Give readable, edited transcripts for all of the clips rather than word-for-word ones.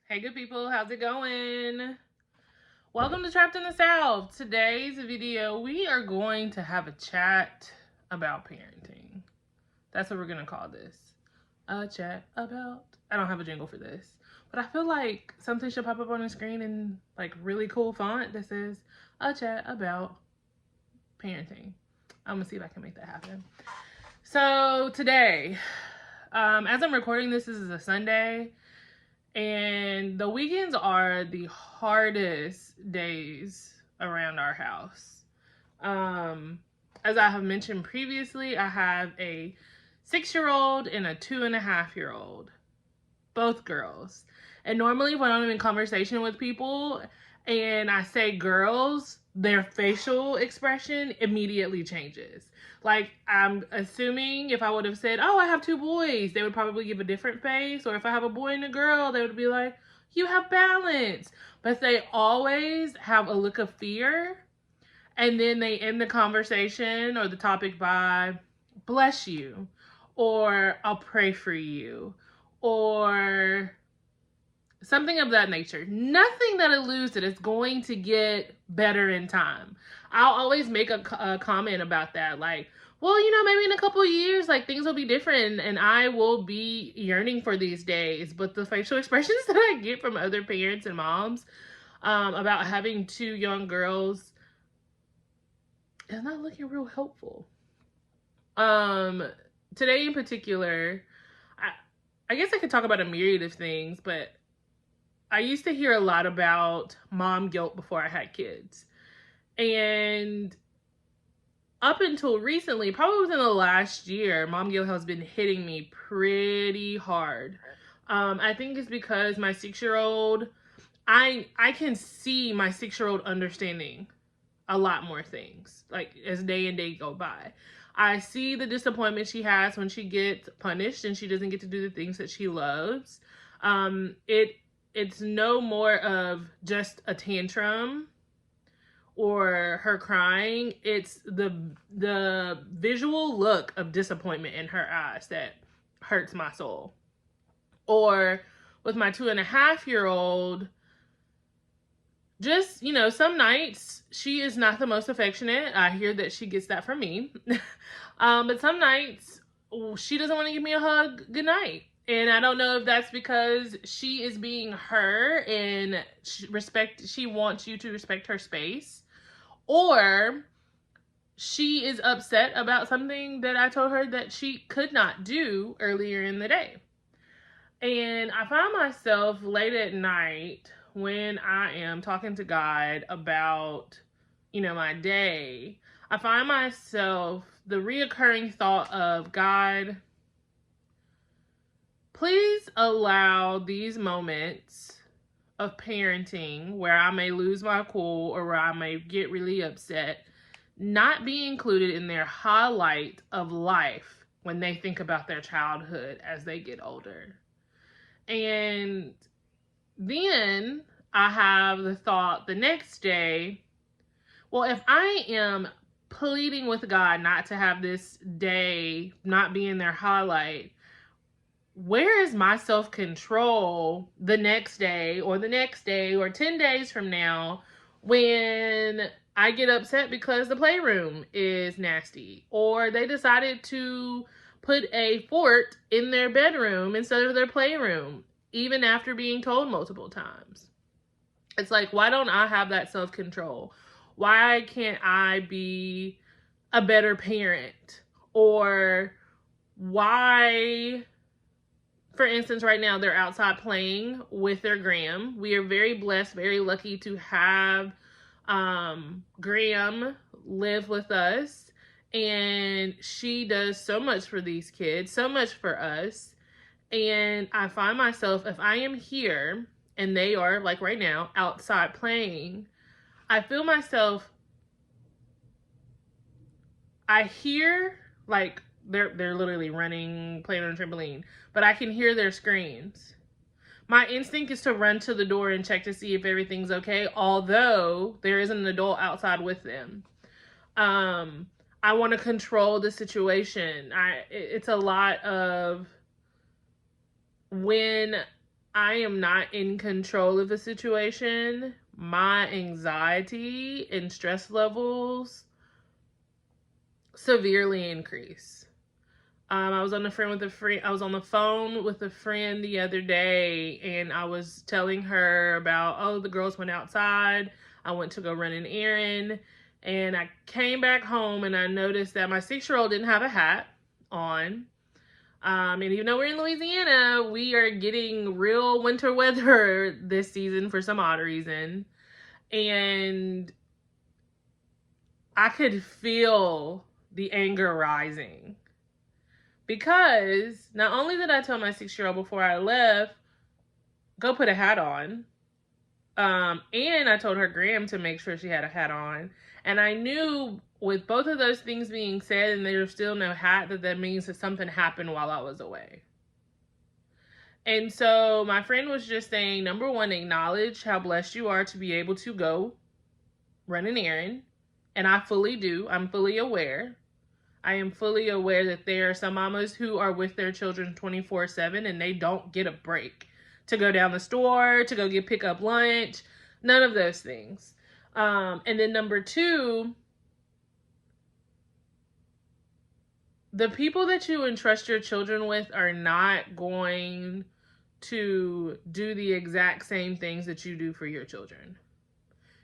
Hey good people, how's it going? Welcome to Trapped in the South. Today's video, we are going to have a chat about parenting. That's what we're gonna call this. A chat about, I don't have a jingle for this, but I feel like something should pop up on the screen in like really cool font that says a chat about parenting. I'm gonna see if I can make that happen. So today, as I'm recording this is a Sunday. And the weekends are the hardest days around our house. As I have mentioned previously, I have a 6-year-old and a 2.5-year-old, both girls. And normally when I'm in conversation with people and I say girls, their facial expression immediately changes. Like, I'm assuming if I would have said, oh, I have 2 boys, they would probably give a different face. Or if I have a boy and a girl, they would be like, you have balance. But they always have a look of fear. And then they end the conversation or the topic by, bless you. Or I'll pray for you. Or something of that nature. Nothing that alludes that it's going to get better in time. I'll always make a comment about that. Like, well, you know, maybe in a couple of years, like things will be different and I will be yearning for these days. But the facial expressions that I get from other parents and moms about having 2 young girls is not looking real helpful. Today in particular, I guess I could talk about a myriad of things, but I used to hear a lot about mom guilt before I had kids. And up until recently, probably within the last year, mom guilt has been hitting me pretty hard. I think it's because my 6-year-old, I can see my 6-year-old understanding a lot more things, like as day and day go by. I see the disappointment she has when she gets punished and she doesn't get to do the things that she loves. It's no more of just a tantrum or her crying. It's the visual look of disappointment in her eyes that hurts my soul. Or with my 2.5-year-old, just, you know, some nights she is not the most affectionate. I hear that she gets that from me. But some nights she doesn't want to give me a hug goodnight. And I don't know if that's because she is being her and she wants you to respect her space, or she is upset about something that I told her that she could not do earlier in the day. And I find myself late at night when I am talking to God about, you know, my day. I find myself the reoccurring thought of, God, please allow these moments of parenting where I may lose my cool or where I may get really upset not be included in their highlight of life when they think about their childhood as they get older. And then I have the thought the next day, well, if I am pleading with God not to have this day not be in their highlight, where is my self-control the next day or 10 days from now when I get upset because the playroom is nasty or they decided to put a fort in their bedroom instead of their playroom, even after being told multiple times? It's like, why don't I have that self-control? Why can't I be a better parent? Or why, for instance, right now they're outside playing with their Graham. We are very blessed, very lucky to have Graham live with us. And she does so much for these kids, so much for us. And I find myself, if I am here and they are, like right now, outside playing, I feel myself, I hear, like, they're literally running, playing on a trampoline, but I can hear their screams. My instinct is to run to the door and check to see if everything's okay, although there isn't an adult outside with them. I want to control the situation. It's a lot of when I am not in control of a situation, my anxiety and stress levels severely increase. I was on the phone with a friend the other day, and I was telling her about, oh, the girls went outside. I went to go run an errand, and I came back home and I noticed that my 6-year-old didn't have a hat on. And even though we're in Louisiana, we are getting real winter weather this season for some odd reason. And I could feel the anger rising. Because not only did I tell my 6-year-old before I left, go put a hat on. And I told her Graham to make sure she had a hat on. And I knew with both of those things being said and there's still no hat, that means that something happened while I was away. And so my friend was just saying, number one, acknowledge how blessed you are to be able to go run an errand. And I fully do. I'm fully aware. I am fully aware that there are some mamas who are with their children 24/7 and they don't get a break to go down the store, to go pick up lunch, none of those things. And then number two, the people that you entrust your children with are not going to do the exact same things that you do for your children.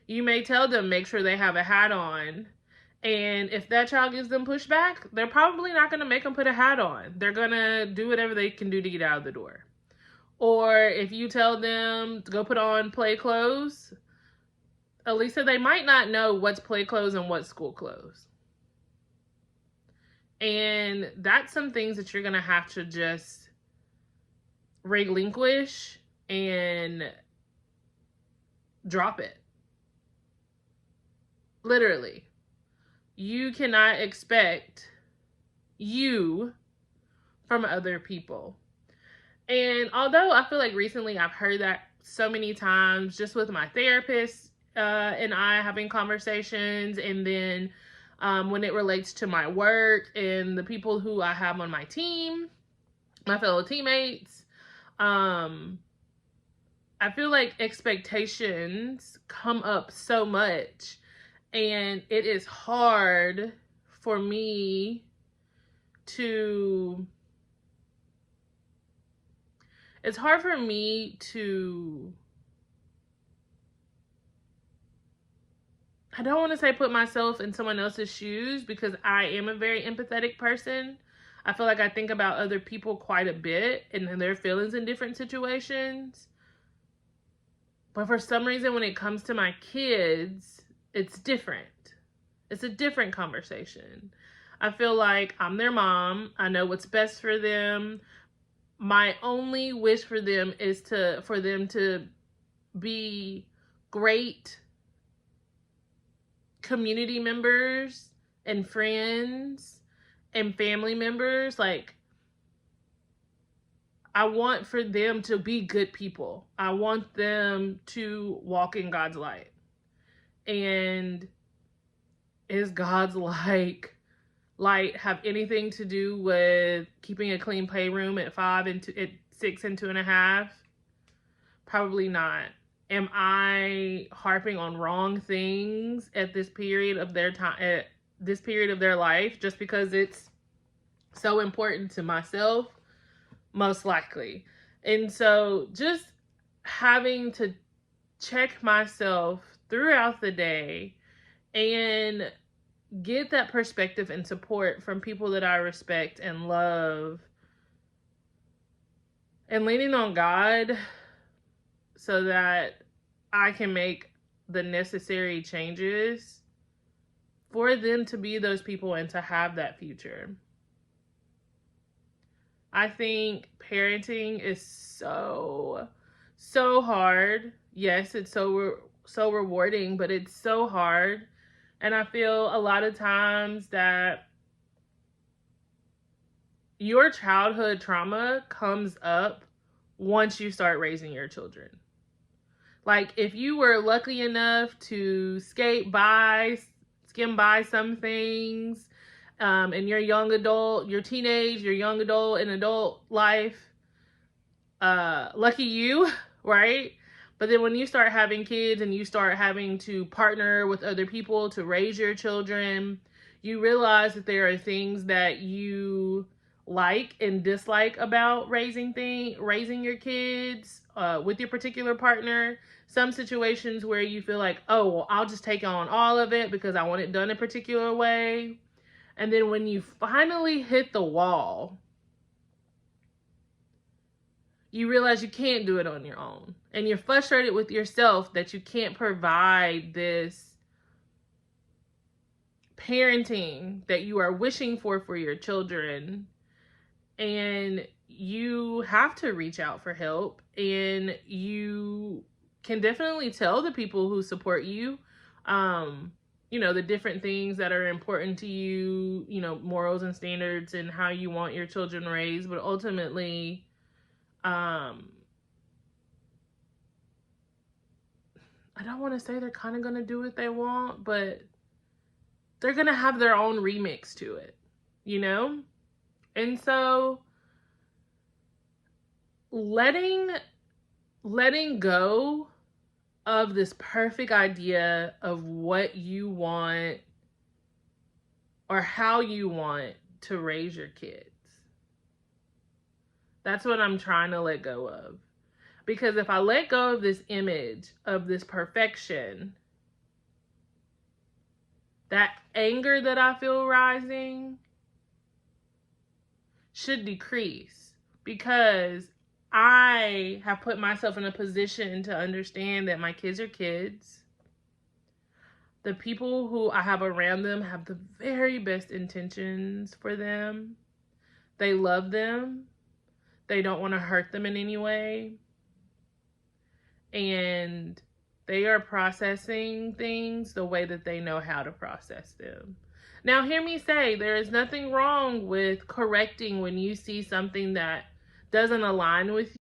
You may tell them, make sure they have a hat on. And if that child gives them pushback, they're probably not going to make them put a hat on. They're going to do whatever they can do to get out of the door. Or if you tell them to go put on play clothes, Alisa, they might not know what's play clothes and what's school clothes. And that's some things that you're going to have to just relinquish and drop it. Literally. You cannot expect you from other people. And although I feel like recently I've heard that so many times just with my therapist and I having conversations, and then when it relates to my work and the people who I have on my team, my fellow teammates, I feel like expectations come up so much, and it is hard for me to, I don't want to say put myself in someone else's shoes, because I am a very empathetic person. I feel like I think about other people quite a bit and their feelings in different situations. But for some reason, when it comes to my kids, it's different. It's a different conversation. I feel like I'm their mom. I know what's best for them. My only wish for them is for them to be great community members and friends and family members. Like, I want for them to be good people. I want them to walk in God's light. And is God's light have anything to do with keeping a clean playroom at 5 and at 6 and 2.5? Probably not. Am I harping on wrong things at this period of their time, at this period of their life, just because it's so important to myself? Most likely. And so just having to check myself throughout the day and get that perspective and support from people that I respect and love, and leaning on God so that I can make the necessary changes for them to be those people and to have that future. I think parenting is so hard. Yes, it's so rewarding, but it's so hard. And I feel a lot of times that your childhood trauma comes up once you start raising your children. Like, if you were lucky enough to skim by some things in your young adult, your teenage, your young adult, and adult life, lucky you, right? But then when you start having kids and you start having to partner with other people to raise your children, you realize that there are things that you like and dislike about raising your kids with your particular partner. Some situations where you feel like, oh, well, I'll just take on all of it because I want it done a particular way. And then when you finally hit the wall, you realize you can't do it on your own. And you're frustrated with yourself that you can't provide this parenting that you are wishing for your children. And you have to reach out for help. And you can definitely tell the people who support you, you know, the different things that are important to you, you know, morals and standards and how you want your children raised. But ultimately, I don't want to say they're kind of going to do what they want, but they're going to have their own remix to it, you know? And so letting go of this perfect idea of what you want or how you want to raise your kids. That's what I'm trying to let go of. Because if I let go of this image of this perfection, that anger that I feel rising should decrease, because I have put myself in a position to understand that my kids are kids. The people who I have around them have the very best intentions for them. They love them. They don't want to hurt them in any way. And they are processing things the way that they know how to process them. Now, hear me say, there is nothing wrong with correcting when you see something that doesn't align with